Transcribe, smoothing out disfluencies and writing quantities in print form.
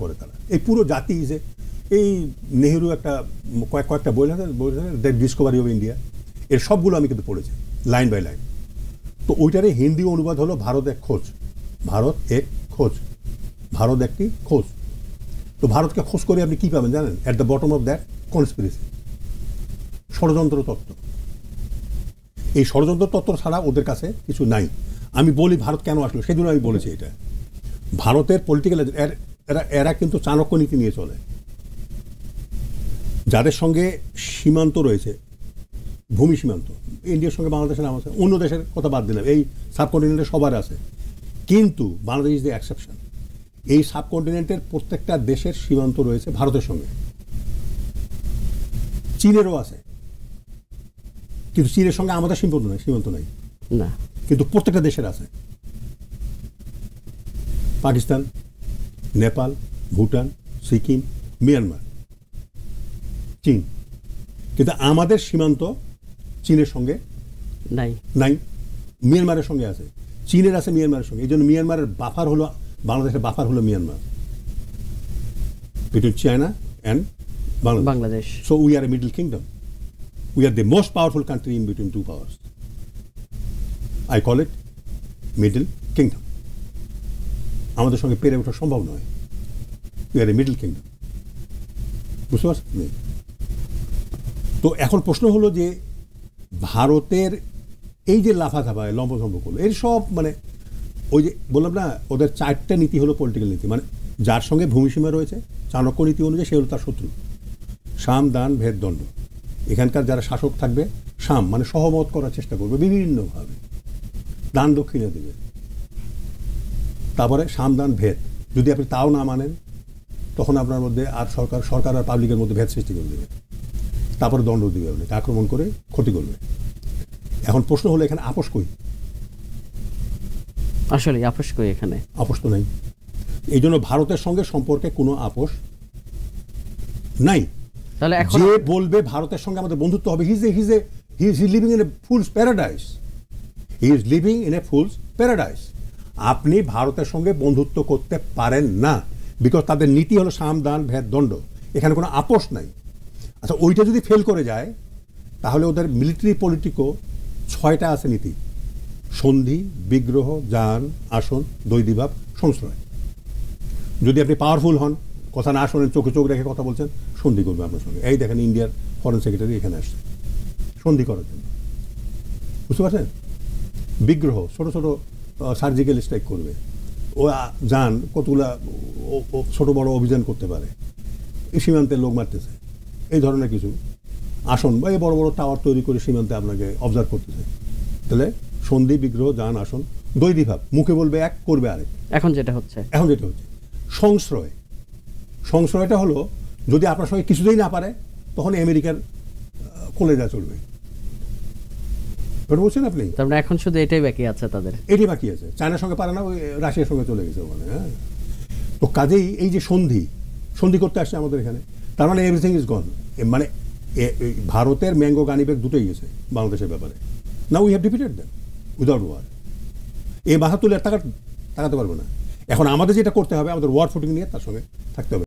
করে তারা এই পুরো জাতি যে এই নেহেরু একটা কয়েকটা বই আছে দ্য ডিসকভারি অফ ইন্ডিয়া এর সবগুলো আমি কিন্তু পড়েছি লাইন বাই লাইন। তো ওইটারে হিন্দি অনুবাদ হলো ভারত এক খোঁজ, ভারত এক খোঁজ, ভারত একটি খোঁজ। তো ভারতকে খোঁজ করে আপনি কি পাবেন জানেন? At the bottom of that conspiracy, ষড়যন্ত্র তত্ত্ব। এই ষড়যন্ত্র তত্ত্ব ছাড়া ওদের কাছে কিছু নাই। আমি বলি ভারত কেন আসলো সেজন্য আমি বলেছি এটা। ভারতের পলিটিক্যাল এরা কিন্তু চাণক্য নীতি নিয়ে চলে। যাদের সঙ্গে সীমান্ত রয়েছে, ভূমি সীমান্ত, ইন্ডিয়ার সঙ্গে বাংলাদেশের নাম আছে, অন্য দেশের কথা বাদ দিলাম, এই সাবকন্টিনেন্টে সবার আছে, কিন্তু বাংলাদেশ ইজ দ্য এক্সেপশন। এই সাবকন্টিনেন্টের প্রত্যেকটা দেশের সীমান্ত রয়েছে ভারতের সঙ্গে, চীনেরও আছে, কিন্তু চীনের সঙ্গে আমাদের সীমান্ত নাই না, কিন্তু প্রত্যেকটা দেশের আছে। পাকিস্তান, নেপাল, ভুটান, সিকিম, মিয়ানমার, চীন, কিন্তু আমাদের সীমান্ত চীনের সঙ্গে নাই, মিয়ানমারের সঙ্গে আছে, চীনের আছে মিয়ানমারের সঙ্গে। এই জন্য মিয়ানমারের বাফার হলো, বাংলাদেশের বাফার হলো Myanmar, between China and Bangladesh. So we are a middle kingdom, we are the most powerful country in between two powers. I call it middle kingdom. আমাদের সঙ্গে পেরে ওঠা সম্ভব নয়, we are a middle kingdom. বুঝতে পারছেন? তো এখন প্রশ্ন হলো যে ভারতের এই যে লাফাঝাফা লম্বঝম্ব করলো, এর সব মানে ওই যে বললাম না, ওদের চারটা নীতি হলো পলিটিক্যাল নীতি। মানে যার সঙ্গে ভূমিসীমা রয়েছে চাণক্য নীতি অনুযায়ী সে হলো তার শত্রু। সাম, দান, ভেদ, দণ্ড। এখানকার যারা শাসক থাকবে, সাম মানে সহমত করার চেষ্টা করবে বিভিন্নভাবে, দান দক্ষিণা দেবে, তারপরে সাম, দান, ভেদ। যদি আপনি তাও না মানেন তখন আপনার মধ্যে আর সরকার আর পাবলিকের মধ্যে ভেদ সৃষ্টি করে দেবে, তারপরে দণ্ড দিবে, আপনাকে আক্রমণ করে ক্ষতি করবে। এখন প্রশ্ন হলো এখানে আপোষ কই? আসলে আপোষ কই? এখানে আপোষ তো নাই। এই জন্য ভারতের সঙ্গে সম্পর্কে কোনো আপোষ নাই। তাহলে যে বলবে ভারতের সঙ্গে আমাদের বন্ধুত্ব হবে, he is living in a fools paradise, he is living in a fools paradise. আপনি ভারতের সঙ্গে বন্ধুত্ব করতে পারেন না, বিকজ তাদের নীতি হলো সাম, দান, ভেদ, দণ্ড। এখানে কোনো আপোষ নাই। আচ্ছা, ওইটা যদি ফেল করে যায় তাহলে ওদের মিলিটারি পলিটিকও 6টা আছে নীতি: সন্ধি, বিগ্রহ, যান, আসন, দ্বৈদিভাব, সংশ্রয়। যদি আপনি পাওয়ারফুল হন, কথা না শোনেন, চোখে চোখ রেখে কথা বলছেন, সন্ধি করবে আপনার সঙ্গে। এই দেখেন ইন্ডিয়ার ফরেন সেক্রেটারি এখানে আসছে সন্ধি করার জন্য। বুঝতে পারছেন? বিগ্রহ, ছোট ছোট সার্জিক্যাল স্ট্রাইক করবে। ও যান, কতগুলা ছোট বড় অভিযান করতে পারে, এই সীমান্তের লোক মারতেছে, এই ধরনের কিছু। আসন বা এই বড় বড় টাওয়ার তৈরি করে সীমান্তে আপনাকে অবজার্ভ করতেছে। তাহলে সন্ধি, বিগ্রহ, যান, আসন, দ্বৈদিভাব, মুখে বলবে এক, করবে আরেক। এখন যেটা হচ্ছে সংশ্রয়। সংশ্রয়টা হলো যদি আপনার সঙ্গে কিছুতেই না পারে তখন আমেরিকার কলেজা চলবে। বলছেন আপনি? তারপরে এখন শুধু এটাই বাকি আছে, তাদের এটাই বাকি আছে। চায়নার সঙ্গে পারে না, ওই রাশিয়ার সঙ্গে চলে গেছে ওখানে। হ্যাঁ, তো কাজেই এই যে সন্ধি করতে আসছে আমাদের এখানে, তার মানে এভরিথিং ইজ গন। মানে ভারতের ম্যাঙ্গো গানিবেগ দুটোই গেছে বাংলাদেশের ব্যাপারে। না, we have defeated them without war. এই মাথা তুলে তাকাতে পারবো না। এখন আমাদের যেটা করতে হবে, আমাদের ওয়ার ফুটিং নিয়ে তার সঙ্গে থাকতে হবে।